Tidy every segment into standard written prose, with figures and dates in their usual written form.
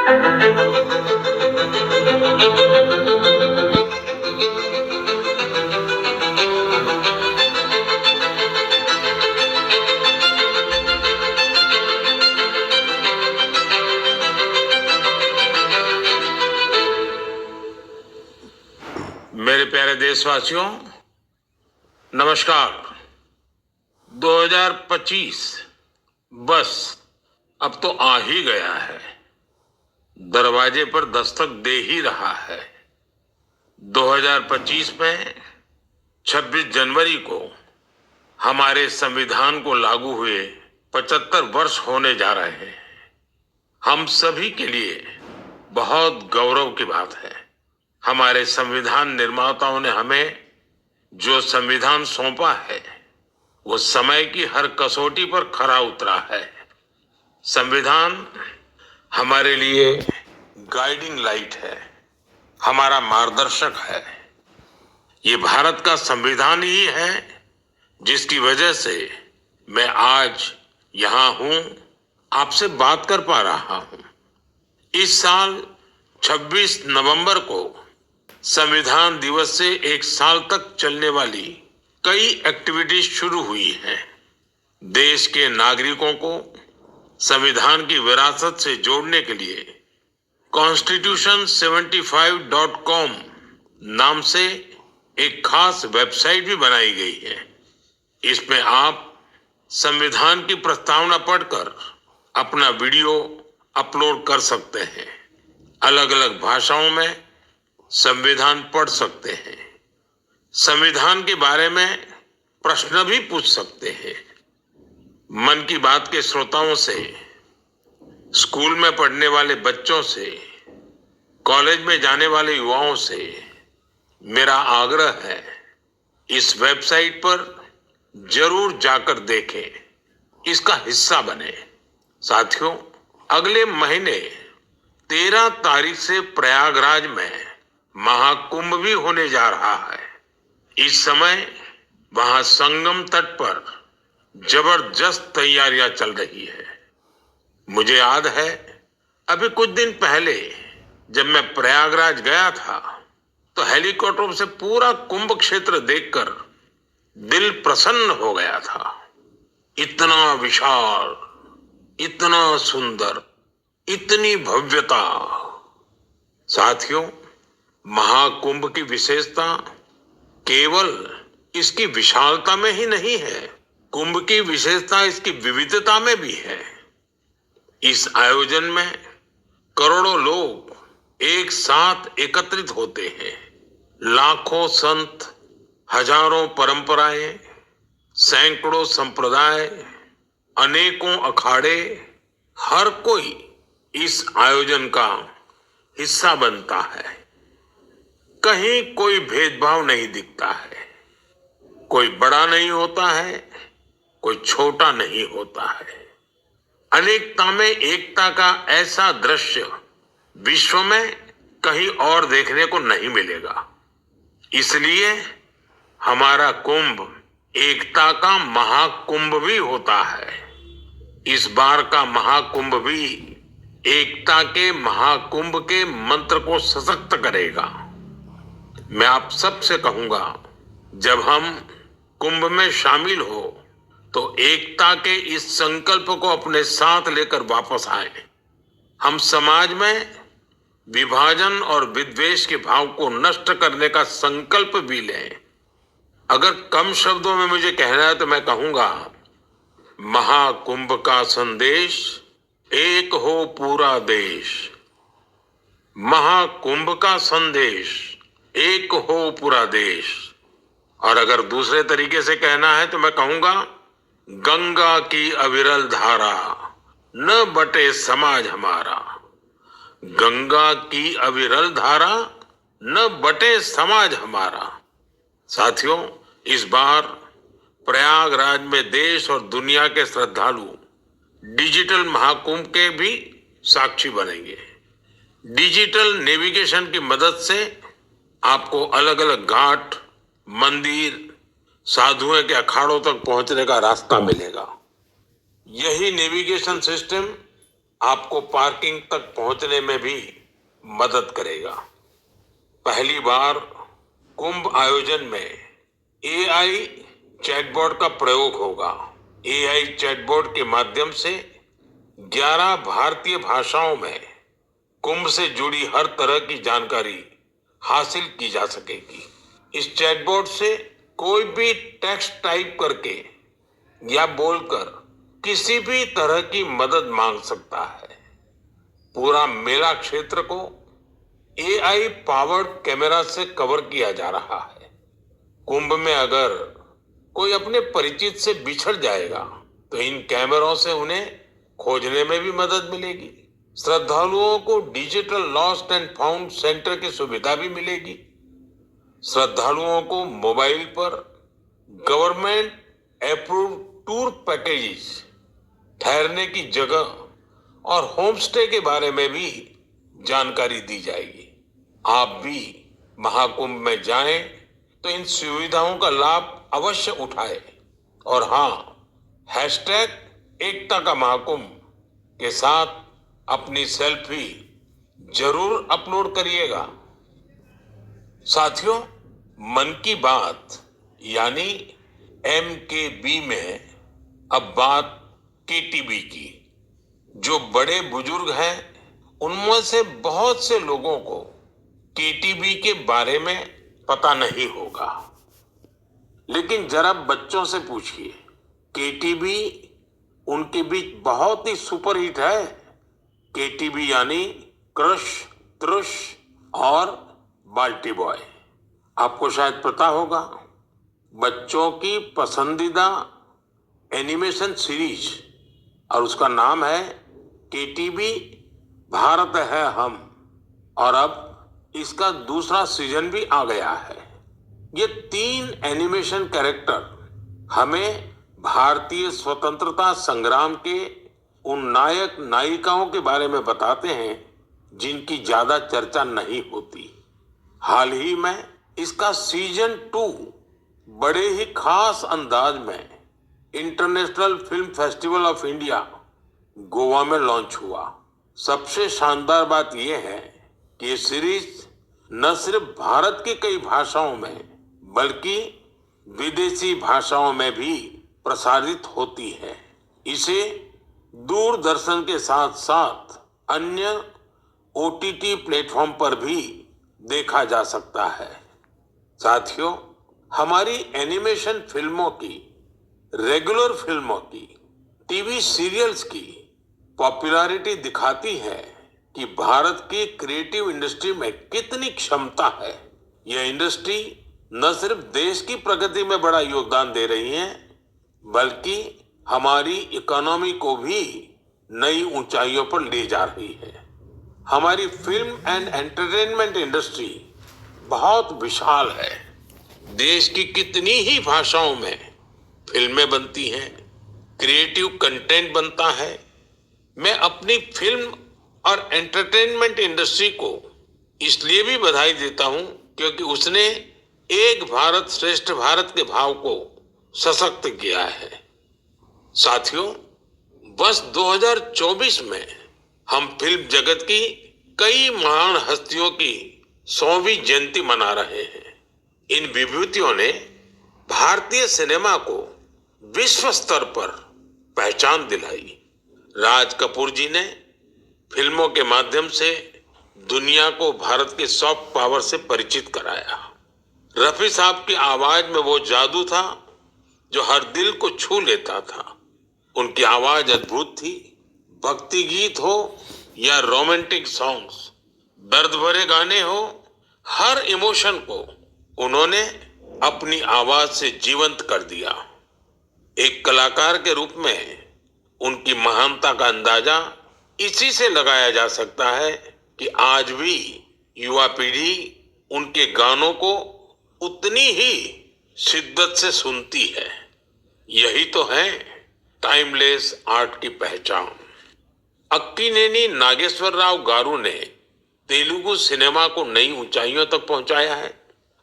मेरे प्यारे देशवासियों, नमस्कार। 2025 बस अब तो आ ही गया है, दरवाजे पर दस्तक दे ही रहा है। 2025 में 26 जनवरी को हमारे संविधान को लागू हुए 75 वर्ष होने जा रहे हैं। हम सभी के लिए बहुत गौरव की बात है। हमारे संविधान निर्माताओं ने हमें जो संविधान सौंपा है वो समय की हर कसौटी पर खरा उतरा है। संविधान हमारे लिए गाइडिंग लाइट है, हमारा मार्गदर्शक है। ये भारत का संविधान ही है जिसकी वजह से मैं आज यहां हूं, आपसे बात कर पा रहा हूं। इस साल 26 नवंबर को संविधान दिवस से एक साल तक चलने वाली कई एक्टिविटीज शुरू हुई हैं। देश के नागरिकों को संविधान की विरासत से जोड़ने के लिए constitution75.com नाम से एक खास वेबसाइट भी बनाई गई है। इसमें आप संविधान की प्रस्तावना पढ़कर अपना वीडियो अपलोड कर सकते हैं। अलग अलग भाषाओं में संविधान पढ़ सकते हैं। संविधान के बारे में प्रश्न भी पूछ सकते हैं। मन की बात के श्रोताओं से, स्कूल में पढ़ने वाले बच्चों से, कॉलेज में जाने वाले युवाओं से मेरा आग्रह है, इस वेबसाइट पर जरूर जाकर देखें, इसका हिस्सा बने। साथियों, अगले महीने 13 तारीख से प्रयागराज में महाकुंभ भी होने जा रहा है। इस समय वहां संगम तट पर जबरदस्त तैयारियां चल रही है। मुझे याद है, अभी कुछ दिन पहले जब मैं प्रयागराज गया था तो हेलीकॉप्टर से पूरा कुंभ क्षेत्र देखकर दिल प्रसन्न हो गया था। इतना विशाल, इतना सुंदर, इतनी भव्यता। साथियों, महाकुंभ की विशेषता केवल इसकी विशालता में ही नहीं है, कुंभ की विशेषता इसकी विविधता में भी है। इस आयोजन में करोड़ों लोग एक साथ एकत्रित होते हैं। लाखों संत, हजारों परंपराएं, सैकड़ों संप्रदाय, अनेकों अखाड़े, हर कोई इस आयोजन का हिस्सा बनता है। कहीं कोई भेदभाव नहीं दिखता है। कोई बड़ा नहीं होता है, कोई छोटा नहीं होता है। अनेकता में एकता का ऐसा दृश्य विश्व में कहीं और देखने को नहीं मिलेगा। इसलिए हमारा कुंभ एकता का महाकुंभ भी होता है। इस बार का महाकुंभ भी एकता के महाकुंभ के मंत्र को सशक्त करेगा। मैं आप सबसे कहूंगा, जब हम कुंभ में शामिल हो तो एकता के इस संकल्प को अपने साथ लेकर वापस आए। हम समाज में विभाजन और विद्वेष के भाव को नष्ट करने का संकल्प भी लें। अगर कम शब्दों में मुझे कहना है तो मैं कहूंगा, महाकुंभ का संदेश, एक हो पूरा देश। महाकुंभ का संदेश, एक हो पूरा देश। और अगर दूसरे तरीके से कहना है तो मैं कहूंगा, गंगा की अविरल धारा, न बटे समाज हमारा। गंगा की अविरल धारा, न बटे समाज हमारा। साथियों, इस बार प्रयागराज में देश और दुनिया के श्रद्धालु डिजिटल महाकुंभ के भी साक्षी बनेंगे। डिजिटल नेविगेशन की मदद से आपको अलग अलग घाट, मंदिर, साधुओं के अखाड़ों तक पहुंचने का रास्ता मिलेगा। यही नेविगेशन सिस्टम आपको पार्किंग तक पहुंचने में भी मदद करेगा। पहली बार कुंभ आयोजन में एआई चैटबॉट का प्रयोग होगा। एआई चैटबॉट के माध्यम से 11 भारतीय भाषाओं में कुंभ से जुड़ी हर तरह की जानकारी हासिल की जा सकेगी। इस चैटबॉट से कोई भी टेक्स्ट टाइप करके या बोलकर किसी भी तरह की मदद मांग सकता है। पूरा मेला क्षेत्र को एआई पावर्ड कैमरा से कवर किया जा रहा है। कुंभ में अगर कोई अपने परिचित से बिछड़ जाएगा तो इन कैमरों से उन्हें खोजने में भी मदद मिलेगी। श्रद्धालुओं को digital lost and found centre की सुविधा भी मिलेगी। श्रद्धालुओं को मोबाइल पर गवर्नमेंट अप्रूव टूर पैकेजेस, ठहरने की जगह और होम स्टे के बारे में भी जानकारी दी जाएगी। आप भी महाकुंभ में जाएं तो इन सुविधाओं का लाभ अवश्य उठाएं और हाँ, हैशटैग एकता का महाकुंभ के साथ अपनी सेल्फी जरूर अपलोड करिएगा। साथियों, मन की बात यानी MKB में अब बात KTB की। जो बड़े बुजुर्ग हैं उनमें से बहुत से लोगों को KTB के बारे में पता नहीं होगा, लेकिन जरा बच्चों से पूछिए, KTB उनके बीच बहुत ही सुपरहिट है। KTB यानी क्रश, त्रुश और बाल्टी बॉय। आपको शायद पता होगा, बच्चों की पसंदीदा एनिमेशन सीरीज और उसका नाम है KTB भारत है हम, और अब इसका दूसरा सीजन भी आ गया है। ये 3 एनिमेशन कैरेक्टर हमें भारतीय स्वतंत्रता संग्राम के उन नायक नायिकाओं के बारे में बताते हैं जिनकी ज्यादा चर्चा नहीं होती। हाल ही में इसका सीजन 2 बड़े ही खास अंदाज में international film festival of India Goa में लॉन्च हुआ। सबसे शानदार बात यह है कि ये सीरीज न सिर्फ भारत की कई भाषाओं में बल्कि विदेशी भाषाओं में भी प्रसारित होती है। इसे दूरदर्शन के साथ साथ अन्य OTT प्लेटफॉर्म पर भी देखा जा सकता है। साथियों, हमारी एनिमेशन फिल्मों की, रेगुलर फिल्मों की, टीवी सीरियल्स की पॉपुलैरिटी दिखाती है कि भारत की क्रिएटिव इंडस्ट्री में कितनी क्षमता है। यह इंडस्ट्री न सिर्फ देश की प्रगति में बड़ा योगदान दे रही है, बल्कि हमारी इकोनॉमी को भी नई ऊंचाइयों पर ले जा रही है। हमारी फिल्म एंड एंटरटेनमेंट इंडस्ट्री बहुत विशाल है। देश की कितनी ही भाषाओं में फिल्में बनती हैं, क्रिएटिव कंटेंट बनता है। मैं अपनी फिल्म और एंटरटेनमेंट इंडस्ट्री को इसलिए भी बधाई देता हूं क्योंकि उसने एक भारत श्रेष्ठ भारत के भाव को सशक्त किया है। साथियों, वर्ष 2024 में हम फिल्म जगत की कई महान हस्तियों की 100वीं जयंती मना रहे हैं। इन विभूतियों ने भारतीय सिनेमा को विश्व स्तर पर पहचान दिलाई। राज कपूर जी ने फिल्मों के माध्यम से दुनिया को भारत के सॉफ्ट पावर से परिचित कराया। रफी साहब की आवाज में वो जादू था जो हर दिल को छू लेता था। उनकी आवाज अद्भुत थी। भक्ति गीत हो या रोमांटिक सॉन्ग्स, दर्द भरे गाने हो, हर इमोशन को उन्होंने अपनी आवाज से जीवंत कर दिया। एक कलाकार के रूप में उनकी महानता का अंदाजा इसी से लगाया जा सकता है कि आज भी युवा पीढ़ी उनके गानों को उतनी ही शिद्दत से सुनती है। यही तो है टाइमलेस आर्ट की पहचान। अक्कीनेनी नागेश्वर राव गारू ने तेलुगु सिनेमा को नई ऊंचाइयों तक पहुंचाया है।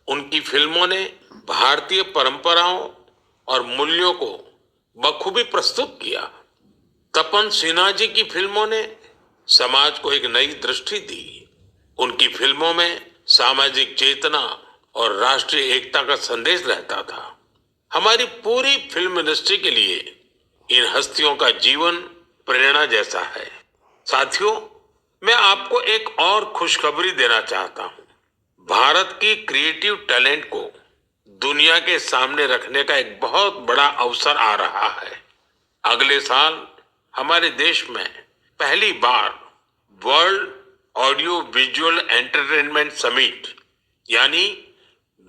उनकी फिल्मों ने भारतीय परंपराओं और मूल्यों को बखूबी प्रस्तुत किया। तपन सिन्हा जी की फिल्मों ने समाज को एक नई दृष्टि दी। उनकी फिल्मों में सामाजिक चेतना और राष्ट्रीय एकता का संदेश रहता था। हमारी पूरी फिल्म इंडस्ट्री के लिए इन हस्तियों का जीवन प्रेरणा जैसा है। साथियों, मैं आपको एक और खुशखबरी देना चाहता हूं। भारत की क्रिएटिव टैलेंट को दुनिया के सामने रखने का एक बहुत बड़ा अवसर आ रहा है। अगले साल हमारे देश में पहली बार world audio visual entertainment summit यानी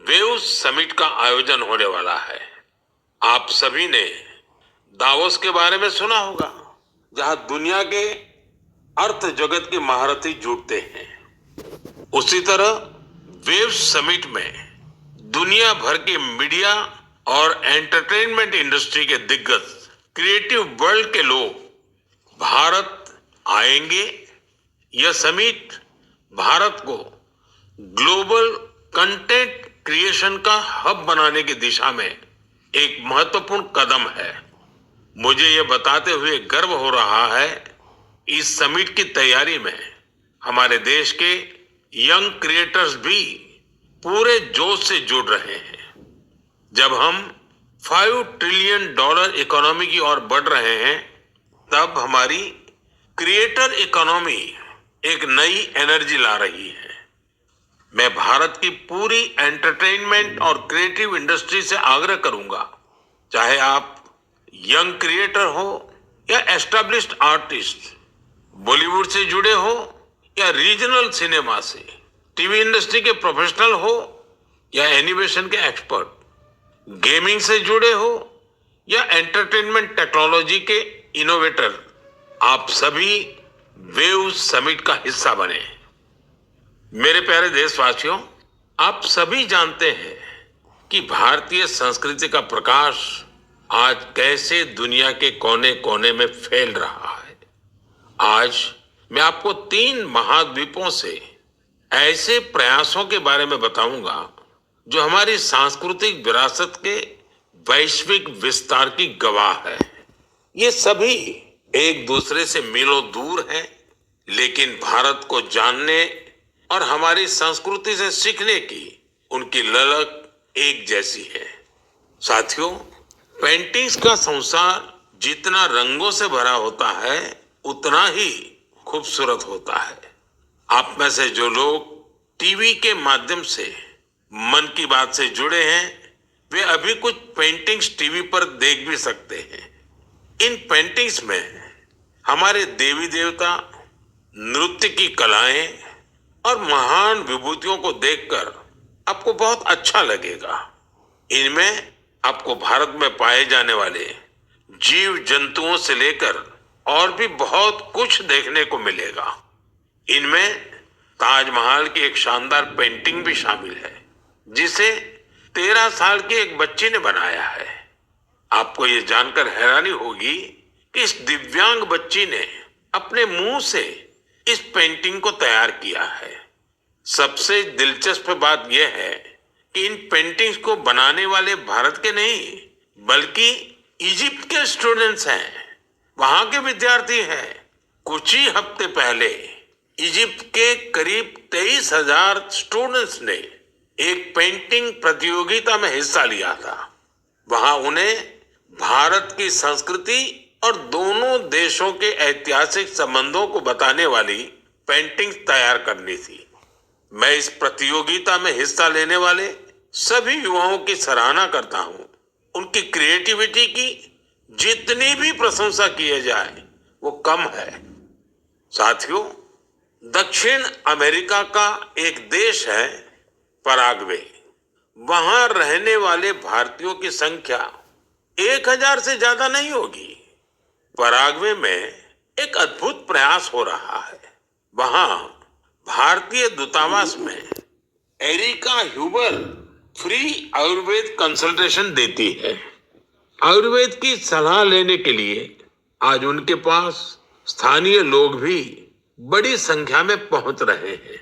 वेव्स समिट का आयोजन होने वाला है। आप सभी ने दावोस के बारे में सुना होगा, जहां दुनिया के अर्थ जगत के महारथी जुटते हैं। उसी तरह वेव्स समिट में दुनिया भर के मीडिया और एंटरटेनमेंट इंडस्ट्री के दिग्गज क्रिएटिव वर्ल्ड के लोग भारत आएंगे। यह समिट भारत को ग्लोबल कंटेंट क्रिएशन का हब बनाने की दिशा में एक महत्वपूर्ण कदम है। मुझे यह बताते हुए गर्व हो रहा है, इस समिट की तैयारी में हमारे देश के यंग क्रिएटर्स भी पूरे जोश से जुड़ रहे हैं। जब हम $5 ट्रिलियन इकोनॉमी की ओर बढ़ रहे हैं, तब हमारी क्रिएटर इकोनॉमी एक नई एनर्जी ला रही है। मैं भारत की पूरी एंटरटेनमेंट और क्रिएटिव इंडस्ट्री से आग्रह करूंगा, चाहे आप यंग क्रिएटर हो या एस्टैब्लिश्ड आर्टिस्ट, बॉलीवुड से जुड़े हो या रीजनल सिनेमा से, टीवी इंडस्ट्री के प्रोफेशनल हो या एनिमेशन के एक्सपर्ट, गेमिंग से जुड़े हो या एंटरटेनमेंट टेक्नोलॉजी के इनोवेटर, आप सभी वेव समिट का हिस्सा बने। मेरे प्यारे देशवासियों, आप सभी जानते हैं कि भारतीय संस्कृति का प्रकाश आज कैसे दुनिया के कोने कोने में फैल रहा है। आज मैं आपको 3 महाद्वीपों से ऐसे प्रयासों के बारे में बताऊंगा जो हमारी सांस्कृतिक विरासत के वैश्विक विस्तार की गवाह है। ये सभी एक दूसरे से मीलों दूर हैं, लेकिन भारत को जानने और हमारी संस्कृति से सीखने की उनकी ललक एक जैसी है। साथियों, पेंटिंग्स का संसार जितना रंगों से भरा होता है, उतना ही खूबसूरत होता है। आप में से जो लोग टीवी के माध्यम से मन की बात से जुड़े हैं, वे अभी कुछ पेंटिंग्स टीवी पर देख भी सकते हैं। इन पेंटिंग्स में हमारे देवी देवता, नृत्य की कलाएं और महान विभूतियों को देखकर आपको बहुत अच्छा लगेगा। इनमें आपको भारत में पाए जाने वाले जीव जंतुओं से लेकर और भी बहुत कुछ देखने को मिलेगा। इनमें ताजमहल की एक शानदार पेंटिंग भी शामिल है, जिसे 13 साल की एक बच्ची ने बनाया है। आपको ये जानकर हैरानी होगी कि इस दिव्यांग बच्ची ने अपने मुंह से इस पेंटिंग को तैयार किया है। सबसे दिलचस्प बात यह है कि इन पेंटिंग्स को बनाने वाले भारत के नहीं, बल्कि इजिप्ट के स्टूडेंट्स हैं, वहां के विद्यार्थी हैं। कुछ ही हफ्ते पहले इजिप्ट के करीब 23,000 स्टूडेंट्स ने एक पेंटिंग प्रतियोगिता में हिस्सा लिया था। वहां उन्हें भारत की संस्कृति और दोनों देशों के ऐतिहासिक संबंधों को बताने वाली पेंटिंग्स तैयार करनी थी। मैं इस प्रतियोगिता में हिस्सा लेने वाले सभी युवाओं की सराहना करता हूं। उनकी क्रिएटिविटी की जितनी भी प्रशंसा की जाए वो कम है। साथियों, दक्षिण अमेरिका का एक देश है पराग्वे। वहां रहने वाले भारतीयों की संख्या 1,000 से ज्यादा नहीं होगी। पराग्वे में एक अद्भुत प्रयास हो रहा है। वहां भारतीय दूतावास में Erica Huber free Ayurveda consultation देती है। आयुर्वेद की सलाह लेने के लिए आज उनके पास स्थानीय लोग भी बड़ी संख्या में पहुंच रहे हैं।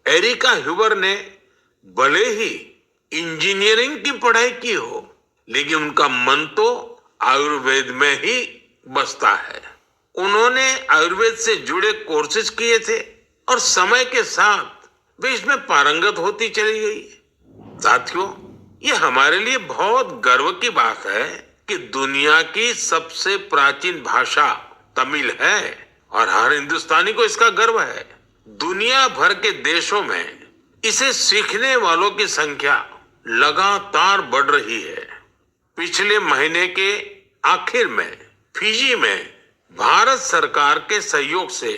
एरिका ह्यूबर ने भले ही इंजीनियरिंग की पढ़ाई की हो, लेकिन उनका मन तो आयुर्वेद में ही बसता है। उन्होंने आयुर्वेद से जुड़े कोर्सेज किए थे और समय के साथ वे इसमें पारंगत होती चली गई। साथियों, ये हमारे लिए बहुत गर्व की बात है कि दुनिया की सबसे प्राचीन भाषा तमिल है और हर हिंदुस्तानी को इसका गर्व है। दुनिया भर के देशों में इसे सीखने वालों की संख्या लगातार बढ़ रही है। पिछले महीने के आखिर में फिजी में भारत सरकार के सहयोग से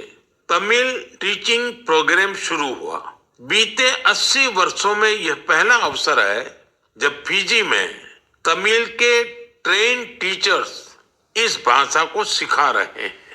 तमिल टीचिंग प्रोग्राम शुरू हुआ। बीते 80 वर्षों में यह पहला अवसर है जब फिजी में तमिल के ट्रेन टीचर्स इस भाषा को सिखा रहे हैं।